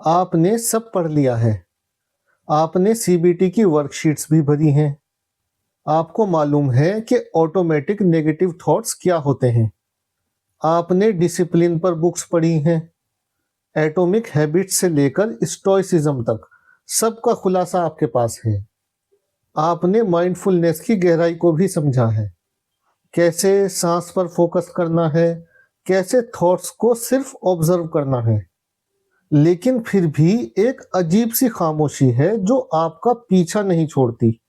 आपने सब पढ़ लिया है। आपने सीबीटी की वर्कशीट्स भी भरी हैं। आपको मालूम है कि ऑटोमेटिक नेगेटिव थॉट्स क्या होते हैं। आपने डिसिप्लिन पर बुक्स पढ़ी हैं। एटॉमिक हैबिट्स से लेकर स्टोइसिज्म तक सबका खुलासा आपके पास है। आपने माइंडफुलनेस की गहराई को भी समझा है। कैसे सांस पर फोकस करना है, कैसे थॉट्स को सिर्फ ऑब्जर्व करना है। लेकिन फिर भी एक अजीब सी खामोशी है जो आपका पीछा नहीं छोड़ती।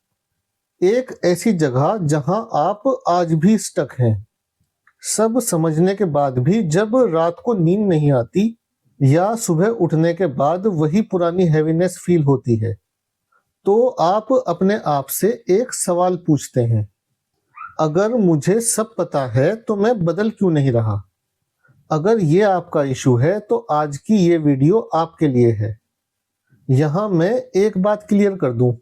एक ऐसी जगह जहां आप आज भी स्टक हैं। सब समझने के बाद भी जब रात को नींद नहीं आती या सुबह उठने के बाद वही पुरानी हैवीनेस फील होती है, तो आप अपने आप से एक सवाल पूछते हैं, अगर मुझे सब पता है तो मैं बदल क्यों नहीं रहा। अगर ये आपका इशू है तो आज की ये वीडियो आपके लिए है। यहाँ मैं एक बात क्लियर कर दूं,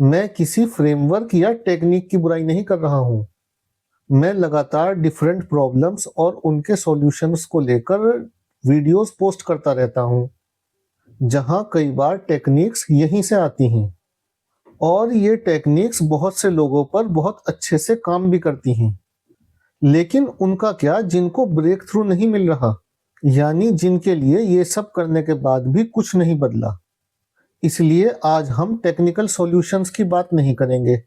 मैं किसी फ्रेमवर्क या टेक्निक की बुराई नहीं कर रहा हूँ। मैं लगातार डिफरेंट प्रॉब्लम्स और उनके सॉल्यूशंस को लेकर वीडियोस पोस्ट करता रहता हूँ, जहाँ कई बार टेक्निक्स यहीं से आती हैं और ये टेक्निक्स बहुत से लोगों पर बहुत अच्छे से काम भी करती हैं। लेकिन उनका क्या जिनको ब्रेक थ्रू नहीं मिल रहा, यानी जिनके लिए ये सब करने के बाद भी कुछ नहीं बदला। इसलिए आज हम टेक्निकल सॉल्यूशंस की बात नहीं करेंगे,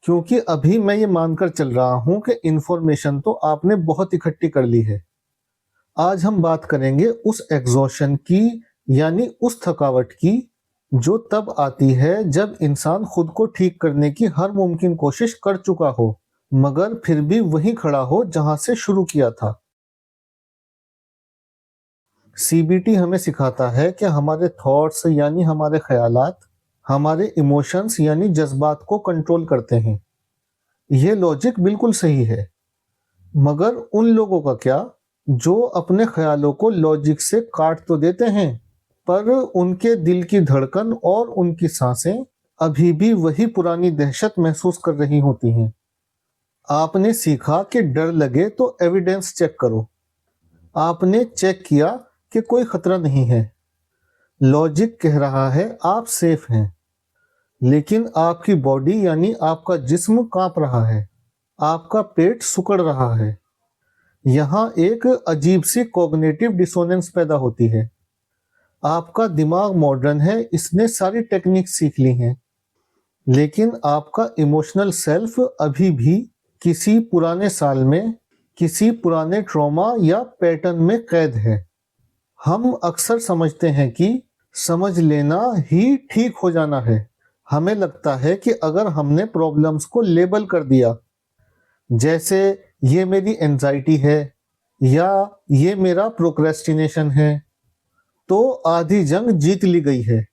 क्योंकि अभी मैं ये मानकर चल रहा हूं कि इंफॉर्मेशन तो आपने बहुत इकट्ठी कर ली है। आज हम बात करेंगे उस एग्जॉशन की, यानी उस थकावट की जो तब आती है जब इंसान खुद को ठीक करने की हर मुमकिन कोशिश कर चुका हो, मगर फिर भी वहीं खड़ा हो जहां से शुरू किया था। सीबीटी हमें सिखाता है कि हमारे थॉट्स यानी हमारे ख्यालात, हमारे इमोशंस यानी जज्बात को कंट्रोल करते हैं। यह लॉजिक बिल्कुल सही है, मगर उन लोगों का क्या जो अपने ख्यालों को लॉजिक से काट तो देते हैं, पर उनके दिल की धड़कन और उनकी सांसें अभी भी वही पुरानी दहशत महसूस कर रही होती हैं। आपने सीखा कि डर लगे तो एविडेंस चेक करो। आपने चेक किया कि कोई खतरा नहीं है। लॉजिक कह रहा है आप सेफ हैं, लेकिन आपकी बॉडी यानी आपका जिस्म कांप रहा है, आपका पेट सिकुड़ रहा है। यहाँ एक अजीब सी कॉग्निटिव डिसोनेंस पैदा होती है। आपका दिमाग मॉडर्न है, इसने सारी टेक्निक सीख ली हैं, लेकिन आपका इमोशनल सेल्फ अभी भी किसी पुराने साल में, किसी पुराने ट्रॉमा या पैटर्न में कैद है। हम अक्सर समझते हैं कि समझ लेना ही ठीक हो जाना है। हमें लगता है कि अगर हमने प्रॉब्लम्स को लेबल कर दिया, जैसे ये मेरी एंजाइटी है या ये मेरा प्रोक्रेस्टिनेशन है, तो आधी जंग जीत ली गई है।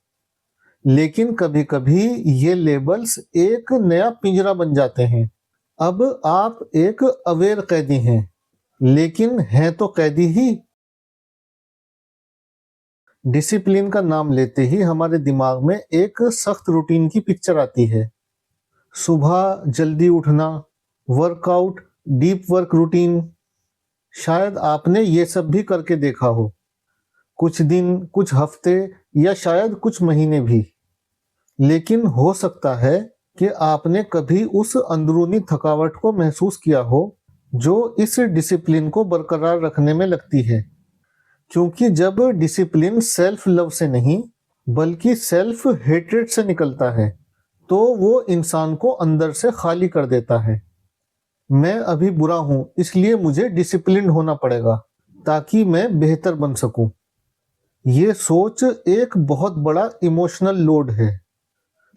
लेकिन कभी-कभी ये लेबल्स एक नया पिंजरा बन जाते हैं। अब आप एक अवेयर कैदी हैं, लेकिन हैं तो कैदी ही। डिसिप्लिन का नाम लेते ही हमारे दिमाग में एक सख्त रूटीन की पिक्चर आती है। सुबह जल्दी उठना, वर्कआउट, डीप वर्क रूटीन। शायद आपने ये सब भी करके देखा हो, कुछ दिन, कुछ हफ्ते या शायद कुछ महीने भी। लेकिन हो सकता है कि आपने कभी उस अंदरूनी थकावट को महसूस किया हो जो इस डिसिप्लिन को बरकरार रखने में लगती है। क्योंकि जब डिसिप्लिन सेल्फ लव से नहीं बल्कि सेल्फ हेट्रेड से निकलता है, तो वो इंसान को अंदर से खाली कर देता है। मैं अभी बुरा हूं इसलिए मुझे डिसिप्लिन होना पड़ेगा ताकि मैं बेहतर बन सकूं। ये सोच एक बहुत बड़ा इमोशनल लोड है।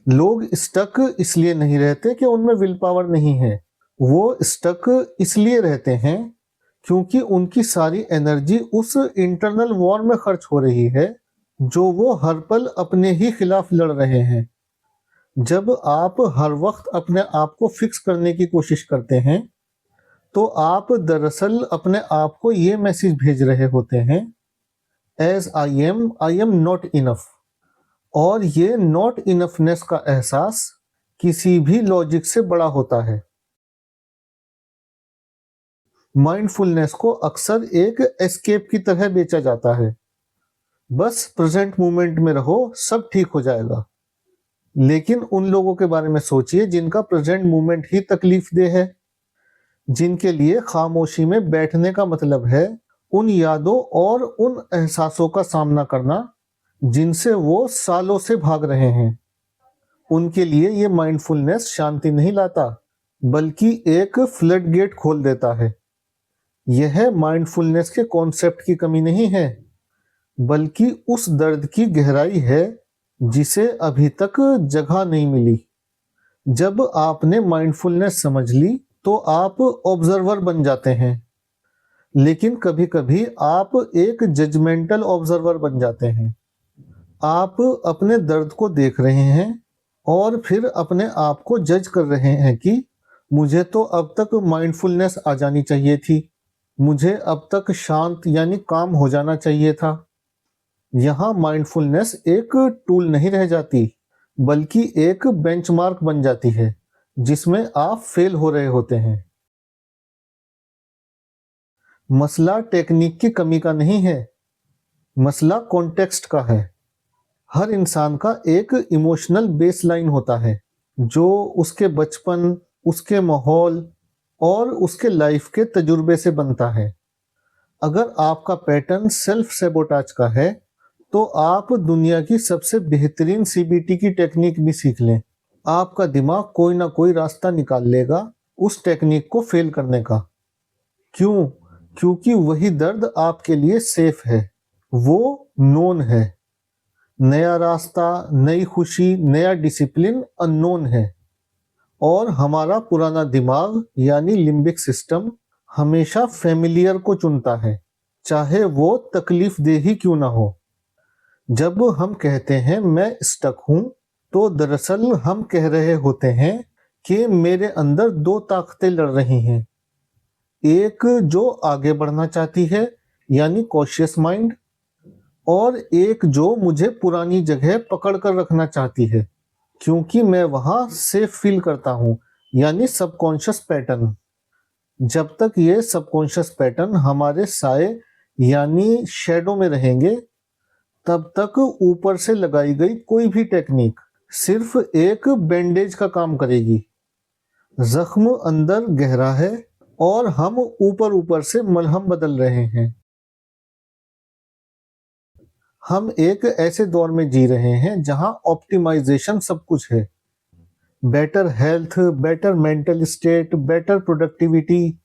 लोग स्टक इसलिए नहीं रहते कि उनमें विल पावर नहीं है, वो स्टक इसलिए रहते हैं क्योंकि उनकी सारी एनर्जी उस इंटरनल वॉर में खर्च हो रही है जो वो हर पल अपने ही खिलाफ लड़ रहे हैं। जब आप हर वक्त अपने आप को फिक्स करने की कोशिश करते हैं, तो आप दरअसल अपने आप को ये मैसेज भेज रहे होते हैं, as I am not enough. और ये नॉट इनफनेस का एहसास किसी भी लॉजिक से बड़ा होता है। माइंडफुलनेस को अक्सर एक एस्केप की तरह बेचा जाता है। बस प्रेजेंट मोमेंट में रहो, सब ठीक हो जाएगा। लेकिन उन लोगों के बारे में सोचिए जिनका प्रेजेंट मोमेंट ही तकलीफ दे है, जिनके लिए खामोशी में बैठने का मतलब है उन यादों और उन एहसासों का सामना करना जिनसे वो सालों से भाग रहे हैं। उनके लिए ये माइंडफुलनेस शांति नहीं लाता, बल्कि एक फ्लड गेट खोल देता है। यह माइंडफुलनेस के कॉन्सेप्ट की कमी नहीं है, बल्कि उस दर्द की गहराई है जिसे अभी तक जगह नहीं मिली। जब आपने माइंडफुलनेस समझ ली तो आप ऑब्जर्वर बन जाते हैं, लेकिन कभी-कभी आप एक जजमेंटल ऑब्जर्वर बन जाते हैं। आप अपने दर्द को देख रहे हैं और फिर अपने आप को जज कर रहे हैं कि मुझे तो अब तक माइंडफुलनेस आ जानी चाहिए थी, मुझे अब तक शांत यानी काम हो जाना चाहिए था। यहाँ माइंडफुलनेस एक टूल नहीं रह जाती, बल्कि एक बेंचमार्क बन जाती है जिसमें आप फेल हो रहे होते हैं। मसला टेक्निक की कमी का नहीं है, मसला कॉन्टेक्स्ट का है। हर इंसान का एक इमोशनल बेसलाइन होता है जो उसके बचपन, उसके माहौल और उसके लाइफ के तजुर्बे से बनता है। अगर आपका पैटर्न सेल्फ सैबोटाज का है, तो आप दुनिया की सबसे बेहतरीन सीबीटी की टेक्निक भी सीख लें, आपका दिमाग कोई ना कोई रास्ता निकाल लेगा उस टेक्निक को फेल करने का। क्यों? क्योंकि वही दर्द आपके लिए सेफ है, वो नोन है। नया रास्ता, नई खुशी, नया डिसिप्लिन अननोन है। और हमारा पुराना दिमाग यानी लिम्बिक सिस्टम हमेशा फेमिलियर को चुनता है, चाहे वो तकलीफ दे ही क्यों ना हो। जब हम कहते हैं मैं स्टक हूं, तो दरअसल हम कह रहे होते हैं कि मेरे अंदर दो ताकतें लड़ रही हैं। एक जो आगे बढ़ना चाहती है यानी कॉशियस माइंड, और एक जो मुझे पुरानी जगह पकड़ कर रखना चाहती है क्योंकि मैं वहां सेफ फील करता हूं, यानी सबकॉन्शियस पैटर्न। जब तक ये सबकॉन्शियस पैटर्न हमारे साए यानी शैडो में रहेंगे, तब तक ऊपर से लगाई गई कोई भी टेक्निक सिर्फ एक बैंडेज का काम करेगी। जख्म अंदर गहरा है और हम ऊपर ऊपर से मलहम बदल रहे हैं। हम एक ऐसे दौर में जी रहे हैं जहां ऑप्टिमाइजेशन सब कुछ है। Better health, better mental state, better productivity.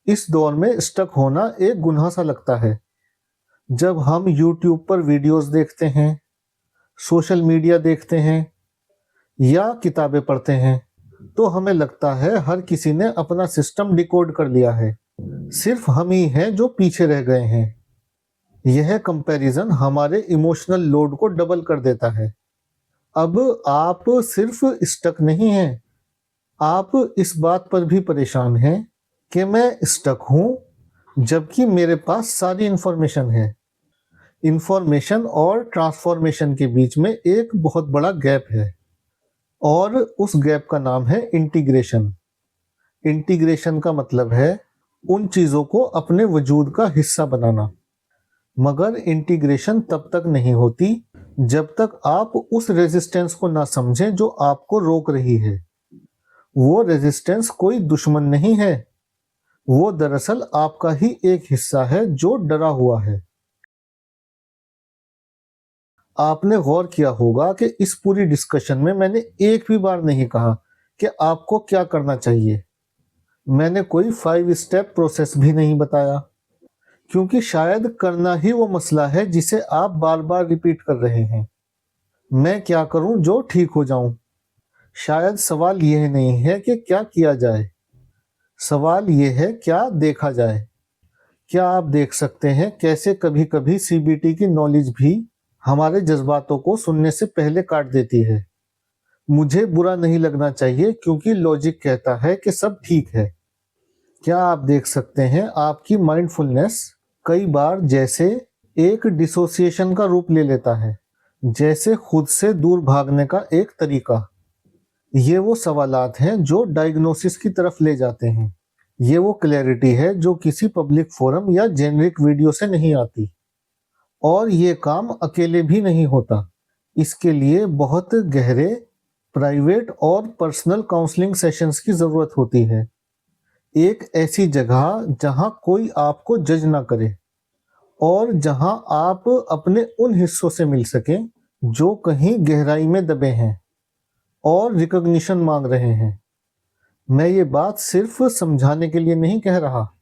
इस दौर में स्टक होना एक गुनाह सा लगता है। जब हम YouTube पर वीडियोस देखते हैं, सोशल मीडिया देखते हैं या किताबें पढ़ते हैं, तो हमें लगता है हर किसी ने अपना सिस्टम डिकोड कर लिया है, सिर्फ हम ही हैं जो पीछे रह गए हैं। यह कंपैरिजन हमारे इमोशनल लोड को डबल कर देता है। अब आप सिर्फ स्टक नहीं हैं, आप इस बात पर भी परेशान हैं कि मैं स्टक हूं, जबकि मेरे पास सारी इंफॉर्मेशन है। इंफॉर्मेशन और ट्रांसफॉर्मेशन के बीच में एक बहुत बड़ा गैप है, और उस गैप का नाम है इंटीग्रेशन। इंटीग्रेशन का मतलब है उन चीजों को अपने वजूद का हिस्सा बनाना। मगर इंटीग्रेशन तब तक नहीं होती जब तक आप उस रेजिस्टेंस को ना समझें जो आपको रोक रही है। वो रेजिस्टेंस कोई दुश्मन नहीं है, वो दरअसल आपका ही एक हिस्सा है जो डरा हुआ है। आपने गौर किया होगा कि इस पूरी डिस्कशन में मैंने एक भी बार नहीं कहा कि आपको क्या करना चाहिए। मैंने कोई 5 स्टेप प्रोसेस भी नहीं बताया, क्योंकि शायद करना ही वो मसला है जिसे आप बार बार रिपीट कर रहे हैं। मैं क्या करूं जो ठीक हो जाऊं? शायद सवाल यह नहीं है कि क्या किया जाए, सवाल यह है क्या देखा जाए। क्या आप देख सकते हैं कैसे कभी कभी सीबीटी की नॉलेज भी हमारे जज्बातों को सुनने से पहले काट देती है। मुझे बुरा नहीं लगना चाहिए क्योंकि लॉजिक कहता है कि सब ठीक है। क्या आप देख सकते हैं आपकी माइंडफुलनेस कई बार जैसे एक डिसोसिएशन का रूप ले लेता है, जैसे खुद से दूर भागने का एक तरीका। ये वो सवालात हैं जो डायग्नोसिस की तरफ ले जाते हैं। ये वो क्लैरिटी है जो किसी पब्लिक फोरम या जेनरिक वीडियो से नहीं आती। और ये काम अकेले भी नहीं होता। इसके लिए बहुत गहरे प्राइवेट और पर्सनल काउंसलिंग सेशंस की ज़रूरत होती है। एक ऐसी जगह जहां कोई आपको जज ना करे और जहां आप अपने उन हिस्सों से मिल सकें जो कहीं गहराई में दबे हैं और रिकॉग्निशन मांग रहे हैं। मैं ये बात सिर्फ समझाने के लिए नहीं कह रहा।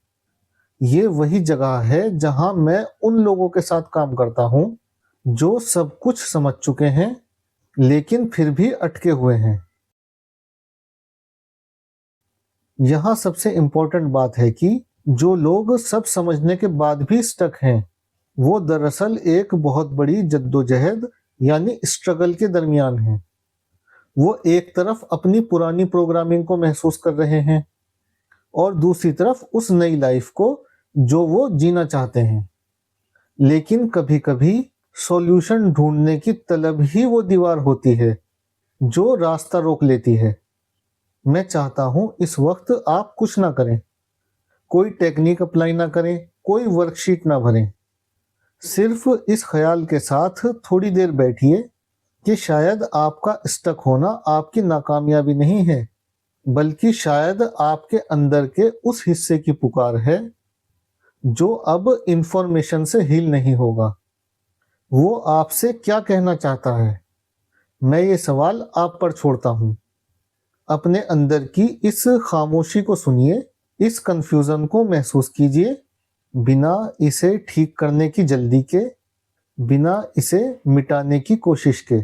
ये वही जगह है जहां मैं उन लोगों के साथ काम करता हूं जो सब कुछ समझ चुके हैं लेकिन फिर भी अटके हुए हैं। यहाँ सबसे इम्पोर्टेंट बात है कि जो लोग सब समझने के बाद भी स्टक हैं, वो दरअसल एक बहुत बड़ी जद्दोजहद यानी स्ट्रगल के दरमियान हैं। वो एक तरफ अपनी पुरानी प्रोग्रामिंग को महसूस कर रहे हैं और दूसरी तरफ उस नई लाइफ को जो वो जीना चाहते हैं। लेकिन कभी-कभी सॉल्यूशन ढूंढने की तलब ही वो दीवार होती है जो रास्ता रोक लेती है। मैं चाहता हूं इस वक्त आप कुछ ना करें, कोई टेक्निक अप्लाई ना करें, कोई वर्कशीट ना भरें। सिर्फ इस ख्याल के साथ थोड़ी देर बैठिए कि शायद आपका स्टक होना आपकी नाकामयाबी नहीं है, बल्कि शायद आपके अंदर के उस हिस्से की पुकार है जो अब इंफॉर्मेशन से हील नहीं होगा। वो आपसे क्या कहना चाहता है? मैं ये सवाल आप पर छोड़ता हूँ। अपने अंदर की इस खामोशी को सुनिए, इस कन्फ्यूज़न को महसूस कीजिए, बिना इसे ठीक करने की जल्दी के, बिना इसे मिटाने की कोशिश के।